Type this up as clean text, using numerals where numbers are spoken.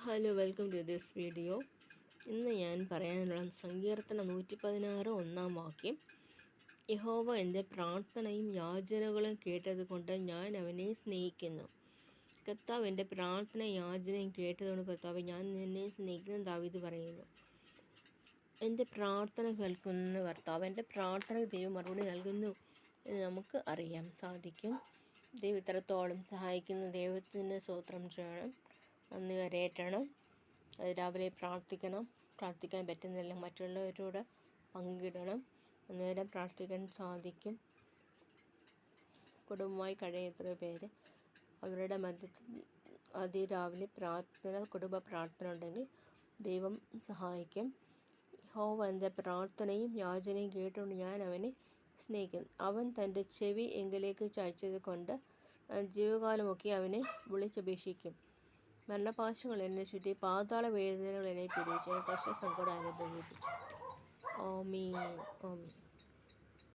Hello, welcome to this video. ഇന്ന് ഞാൻ പറയാനുള്ള സങ്കീർത്തനം 116 ഒന്നാം വാക്യം. യഹോവ എൻ്റെ പ്രാർത്ഥനയും യാചനകളും കേട്ടതുകൊണ്ട് ഞാൻ അവനെ സ്നേഹിക്കുന്നു. കർത്താവ് എൻ്റെ പ്രാർത്ഥന യാചനയും കേട്ടതുകൊണ്ട് കർത്താവ് ഞാൻ നിന്നെ സ്നേഹിക്കുന്ന ദാവീദ് പറയുന്നു. എൻ്റെ പ്രാർത്ഥന കേൾക്കുന്ന കർത്താവ്, എൻ്റെ പ്രാർത്ഥനയ്ക്ക് ദൈവം മറുപടി നൽകുന്നു എന്ന് നമുക്ക് അറിയാൻ സാധിക്കും. ദൈവം ഇത്രത്തോളം സഹായിക്കുന്ന ദൈവത്തിന് സ്തോത്രം ചെയ്യണം, നന്ദി കരയറ്റണം. രാവിലെ പ്രാർത്ഥിക്കാൻ പറ്റുന്നില്ല, മറ്റുള്ളവരോട് പങ്കിടണം. അന്നേരം പ്രാർത്ഥിക്കാൻ സാധിക്കും. കുടുംബമായി കഴിയുന്ന എത്രയോ പേര് അവരുടെ മധ്യത്തിൽ അതിരാവിലെ കുടുംബ പ്രാർത്ഥന ഉണ്ടെങ്കിൽ ദൈവം സഹായിക്കും. യഹോവ എൻ്റെ പ്രാർത്ഥനയും യാചനയും കേട്ടുകൊണ്ട് ഞാൻ അവനെ സ്നേഹിക്കുന്നു. അവൻ തൻ്റെ ചെവി എങ്കിലേക്ക് ചായ്ച്ചത് കൊണ്ട് ജീവകാലമൊക്കെ അവനെ വിളിച്ചപേക്ഷിക്കും. മരണപാശങ്ങൾ എന്നെ ചുറ്റി, പാതാള വേദനകൾ എന്നെ പിടിച്ചു, കഷ്ടസങ്കടം അനുഭവിപ്പിച്ചു. ആമീൻ, ആമീൻ.